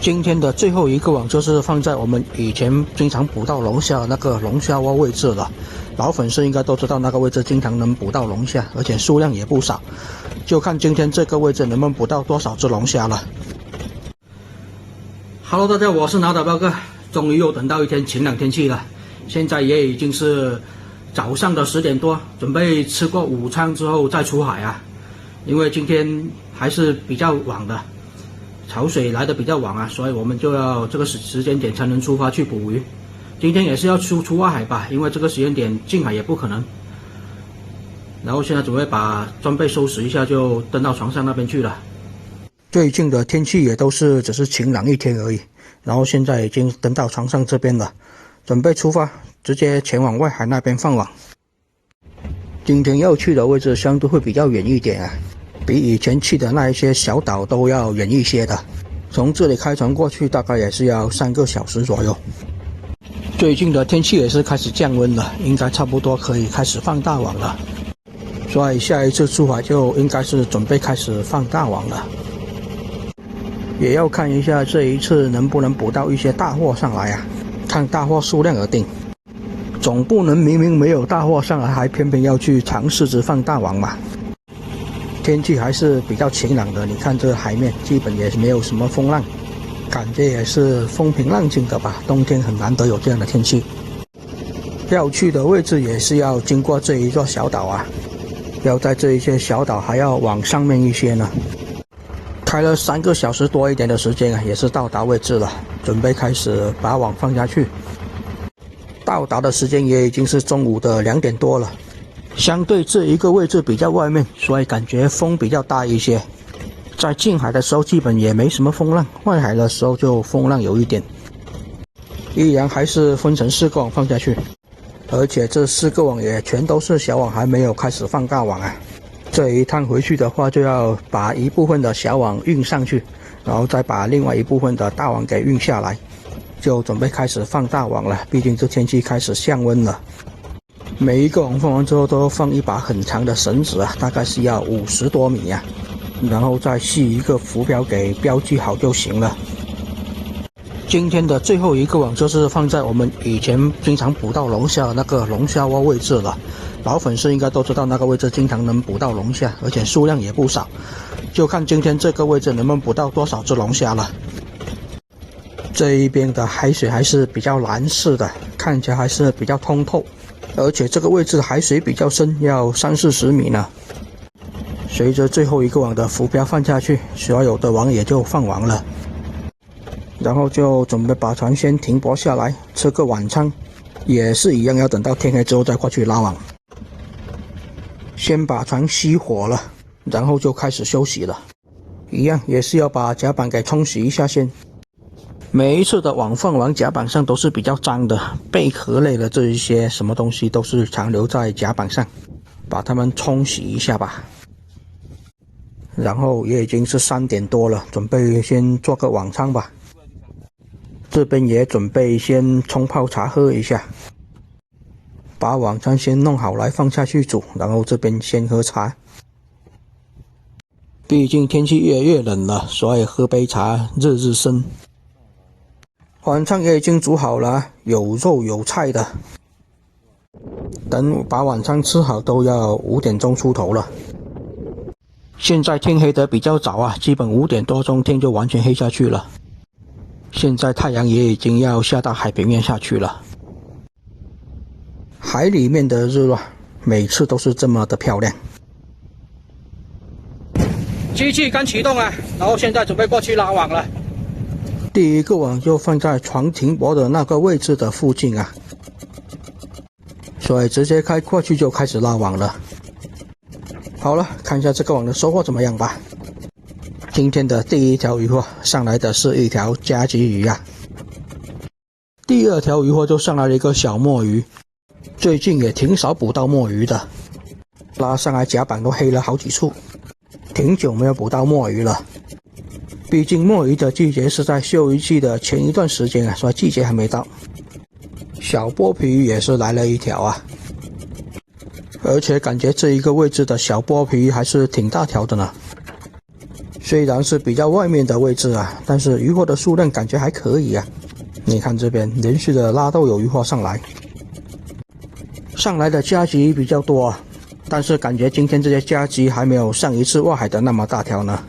今天的最后一个网就是放在我们以前经常捕到龙虾那个龙虾窝位置了。老粉丝应该都知道那个位置经常能捕到龙虾，而且数量也不少。就看今天这个位置能不能捕到多少只龙虾了。Hello， 大家，我是拿岛彪哥。终于又等到一天晴朗天气了，现在也已经是早上的10点多，准备吃过午餐之后再出海啊。因为今天还是比较晚的，潮水来的比较晚啊，所以我们就要这个时间点才能出发去捕鱼。今天也是要出外海吧，因为这个时间点进海也不可能。然后现在准备把装备收拾一下，就登到船上那边去了。最近的天气也都是只是晴朗一天而已，然后现在已经登到船上这边了，准备出发，直接前往外海那边放网。今天要去的位置相对会比较远一点啊，比以前去的那一些小岛都要远一些的。从这里开船过去大概也是要3个小时左右。最近的天气也是开始降温了，应该差不多可以开始放大网了。所以下一次出海就应该是准备开始放大网了。也要看一下这一次能不能捕到一些大货上来啊，看大货数量而定。总不能明明没有大货上来，还偏偏要去尝试着放大网嘛。天气还是比较晴朗的，你看这海面基本也没有什么风浪，感觉也是风平浪静的吧，冬天很难得有这样的天气。要去的位置也是要经过这一座小岛啊，要在这一些小岛还要往上面一些呢。开了3个小时多一点的时间啊，也是到达位置了，准备开始把网放下去。到达的时间也已经是中午的2点多了，相对这一个位置比较外面，所以感觉风比较大一些。在近海的时候基本也没什么风浪，外海的时候就风浪有一点。依然还是分成4个网放下去，而且这4个网也全都是小网，还没有开始放大网啊。这一趟回去的话，就要把一部分的小网运上去，然后再把另外一部分的大网给运下来，就准备开始放大网了。毕竟这天气开始降温了。每一个网放完之后都放一把很长的绳子啊，大概是要50多米啊，然后再系一个浮标给标记好就行了。今天的最后一个网就是放在我们以前经常捕到龙虾的那个龙虾窝位置了。老粉丝应该都知道那个位置经常能捕到龙虾，而且数量也不少。就看今天这个位置能不能捕到多少只龙虾了。这一边的海水还是比较蓝色的，看起来还是比较通透，而且这个位置海水比较深，要30-40米呢。随着最后一个网的浮标放下去，所有的网也就放完了。然后就准备把船先停泊下来，吃个晚餐，也是一样要等到天黑之后再过去拉网。先把船熄火了，然后就开始休息了。一样也是要把甲板给冲洗一下先。每一次的网放完，甲板上都是比较脏的，贝壳类的这一些什么东西都是残留在甲板上，把它们冲洗一下吧。然后也已经是3点多了，准备先做个晚餐吧。这边也准备先冲泡茶喝一下，把晚餐先弄好来放下去煮，然后这边先喝茶。毕竟天气越冷了，所以喝杯茶热身。晚餐也已经煮好了，有肉有菜的。等把晚餐吃好都要5点钟出头了。现在天黑得比较早啊，基本5点多钟天就完全黑下去了。现在太阳也已经要下到海平面下去了。海里面的日落每次都是这么的漂亮。机器刚启动啊，然后现在准备过去拉网了。第一个网就放在船停泊的那个位置的附近啊，所以直接开过去就开始拉网了。好了，看一下这个网的收获怎么样吧。今天的第一条渔获上来的是一条加鲫鱼啊，第2条渔获就上来了一个小墨鱼。最近也挺少捕到墨鱼的，拉上来甲板都黑了好几处，挺久没有捕到墨鱼了。毕竟墨鱼的季节是在休渔季的前一段时间啊，所以季节还没到。小剥皮鱼也是来了一条啊，而且感觉这一个位置的小剥皮鱼还是挺大条的呢。虽然是比较外面的位置啊，但是渔获的数量感觉还可以啊。你看这边连续的拉都有渔获上来，上来的加级比较多啊，但是感觉今天这些加级还没有上一次外海的那么大条呢。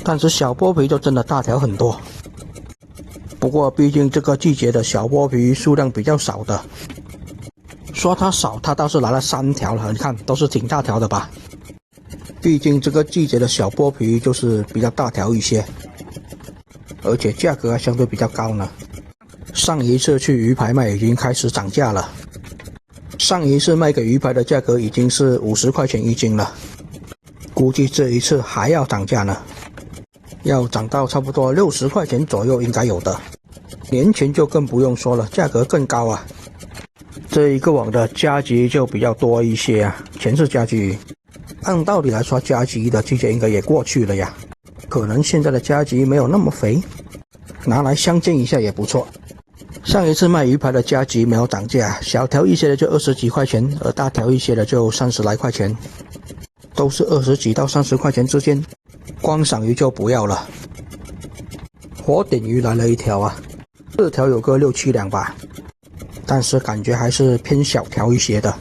但是小剥皮就真的大条很多。不过毕竟这个季节的小剥皮数量比较少的，说它少，它倒是来了3条了，你看都是挺大条的吧。毕竟这个季节的小剥皮就是比较大条一些，而且价格还相对比较高呢。上一次去鱼排卖已经开始涨价了，上一次卖给鱼排的价格已经是50块钱1斤了，估计这一次还要涨价呢，要涨到差不多60块钱左右应该有的。年前就更不用说了，价格更高啊。这一个网的加级就比较多一些啊，全是加级鱼。按道理来说，加级的季节应该也过去了呀，可能现在的加级没有那么肥，拿来相煎一下也不错。上一次卖鱼排的加级没有涨价，小条一些的就20几块钱，而大条一些的就30来块钱，都是20几到30块钱之间。观赏鱼就不要了。活点鱼来了一条啊，这条有个6、7两吧，但是感觉还是偏小条一些的。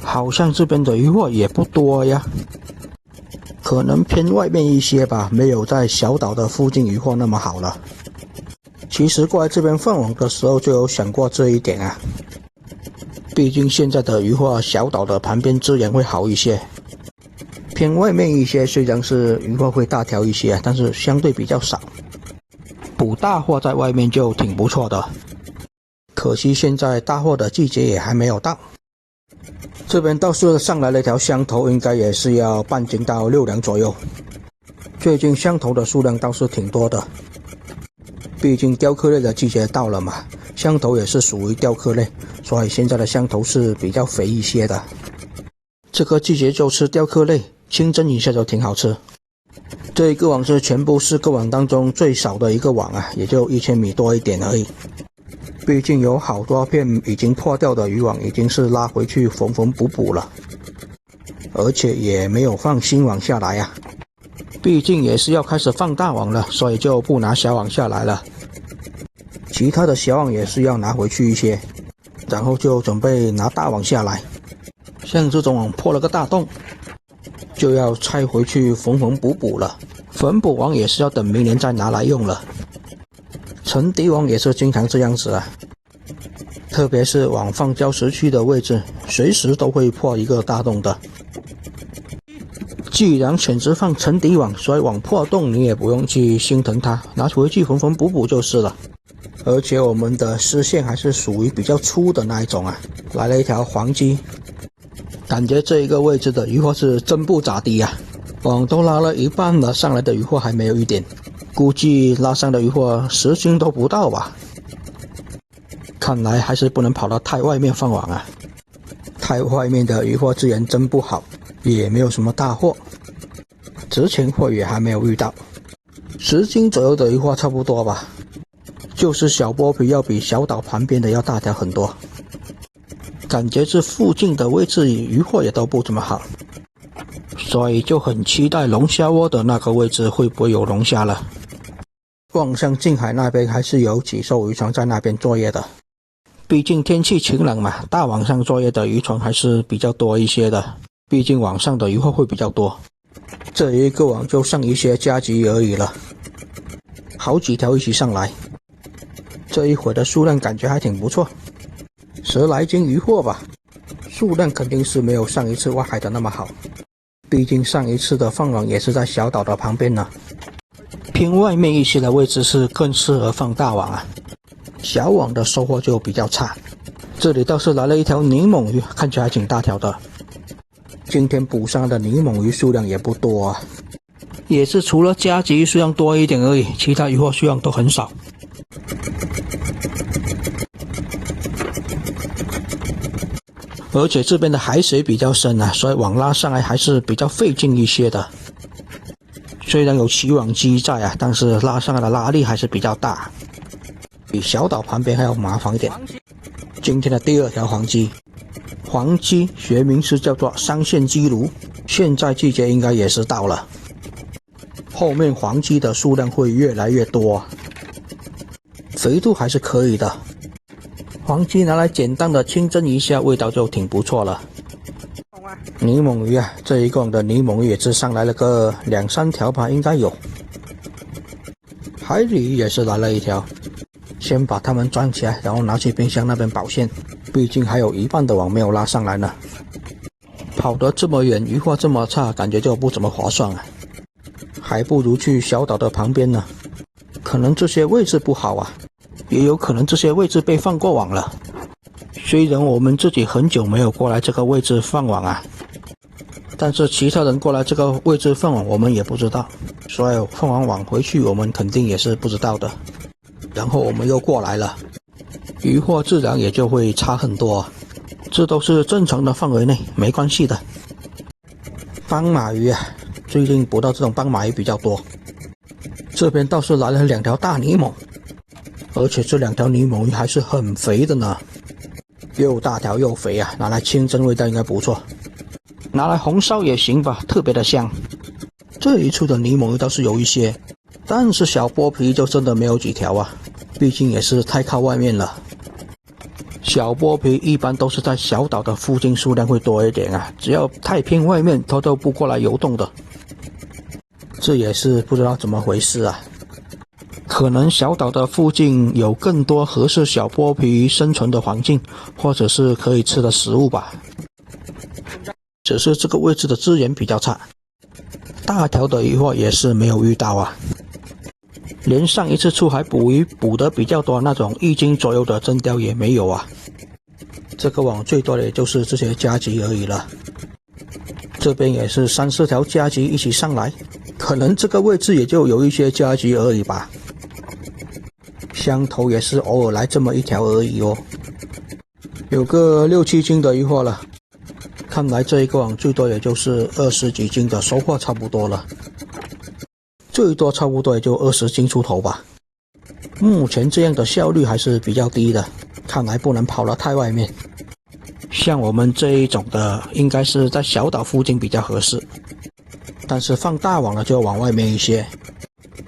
好像这边的渔获也不多呀，可能偏外面一些吧，没有在小岛的附近渔获那么好了。其实过来这边放网的时候就有想过这一点啊，毕竟现在的渔获小岛的旁边资源会好一些，偏外面一些虽然是渔获会大条一些，但是相对比较少，捕大货在外面就挺不错的。可惜现在大货的季节也还没有到。这边倒是上来了一条香头，应该也是要半斤到6两左右。最近香头的数量倒是挺多的，毕竟雕刻类的季节到了嘛，香头也是属于雕刻类，所以现在的香头是比较肥一些的。这个季节就吃雕刻类，清蒸一下就挺好吃。这一个网是全部4个网当中最少的一个网啊，也就1000米多一点而已。毕竟有好多片已经破掉的渔网已经是拉回去缝缝补补了，而且也没有放新网下来啊。毕竟也是要开始放大网了，所以就不拿小网下来了。其他的小网也是要拿回去一些，然后就准备拿大网下来。像这种网破了个大洞，就要拆回去缝缝补补了。缝补网也是要等明年再拿来用了。沉底网也是经常这样子啊，特别是网放礁石区的位置，随时都会破一个大洞的。既然选择放沉底网，所以网破洞你也不用去心疼它，拿回去缝缝补补就是了。而且我们的丝线还是属于比较粗的那一种啊。来了一条黄鲫，感觉这一个位置的渔获是真不咋地啊，网都拉了一半了，上来的渔获还没有一点。估计拉上的渔获10斤都不到吧，看来还是不能跑到太外面放网啊，太外面的渔获资源真不好，也没有什么大货，值钱货也还没有遇到。10斤左右的渔获差不多吧，就是小剥皮要比小岛旁边的要大条很多，感觉这附近的位置渔获也都不怎么好，所以就很期待龙虾窝的那个位置会不会有龙虾了。望向近海那边还是有几艘渔船在那边作业的，毕竟天气晴朗嘛，大网上作业的渔船还是比较多一些的，毕竟网上的渔获会比较多。这一个网就上一些加级而已了，好几条一起上来，这一会的数量感觉还挺不错，10来斤渔获吧，数量肯定是没有上一次外海的那么好，毕竟上一次的放网也是在小岛的旁边呢。偏外面一些的位置是更适合放大网啊，小网的收获就比较差。这里倒是来了一条柠檬鱼，看起来还挺大条的。今天捕上的柠檬鱼数量也不多啊，也是除了加级数量多一点而已，其他渔获数量都很少。而且这边的海水比较深啊，所以网拉上来还是比较费劲一些的。虽然有起网机在啊，但是拉上来的拉力还是比较大，比小岛旁边还要麻烦一点。今天的第2条黄鲫，黄鲫学名是叫做3线基鲈，现在季节应该也是到了，后面黄鸡的数量会越来越多，肥度还是可以的。黄鸡拿来简单的清蒸一下，味道就挺不错了。泥猛鱼啊，这一共的泥猛鱼也是上来了个2、3条吧，应该有。海鲤鱼也是来了一条，先把它们装起来，然后拿去冰箱那边保鲜，毕竟还有一半的网没有拉上来呢。跑得这么远，鱼货这么差，感觉就不怎么划算啊，还不如去小岛的旁边呢。可能这些位置不好啊，也有可能这些位置被放过网了。虽然我们自己很久没有过来这个位置放网啊，但是其他人过来这个位置放网我们也不知道，所以放完网回去我们肯定也是不知道的。然后我们又过来了，鱼货自然也就会差很多，这都是正常的范围内，没关系的。斑马鱼啊，最近捕到这种斑马鱼比较多。这边倒是来了2条大泥猛，而且这2条泥猛鱼还是很肥的呢，又大条又肥啊，拿来清蒸味道应该不错，拿来红烧也行吧，特别的香。这一处的泥猛鱼倒是有一些，但是小剥皮就真的没有几条啊，毕竟也是太靠外面了。小剥皮一般都是在小岛的附近数量会多一点啊，只要太偏外面它都不过来游动的。这也是不知道怎么回事啊，可能小岛的附近有更多合适小剥皮生存的环境，或者是可以吃的食物吧。只是这个位置的资源比较差，大条的鱼货也是没有遇到啊。连上一次出海捕鱼捕得比较多那种1斤左右的真鲷也没有啊。这个网最多的也就是这些家鲫而已了。这边也是3、4条家鲫一起上来，可能这个位置也就有一些家鲫而已吧。香头也是偶尔来这么1条而已哦，有个6、7斤的鱼货了。看来这一个网最多也就是20几斤的收获差不多了，最多差不多也就20斤出头吧。目前这样的效率还是比较低的，看来不能跑得太外面。像我们这一种的应该是在小岛附近比较合适，但是放大网了就要往外面一些，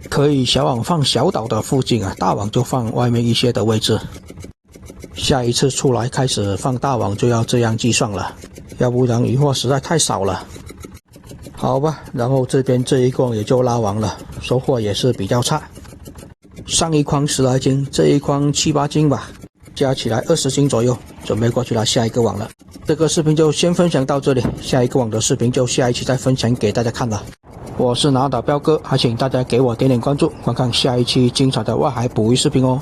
可以小网放小岛的附近啊，大网就放外面一些的位置。下一次出来开始放大网就要这样计算了，要不然鱼货实在太少了。好吧，然后这边这一筐也就拉完了，收获也是比较差。上一筐10来斤，这一筐7、8斤吧，加起来20斤左右，准备过去拉下一个网了。这个视频就先分享到这里，下一个网的视频就下一期再分享给大家看了。我是拿岛彪哥，还请大家给我点点关注，观看下一期精彩的外海捕鱼视频哦。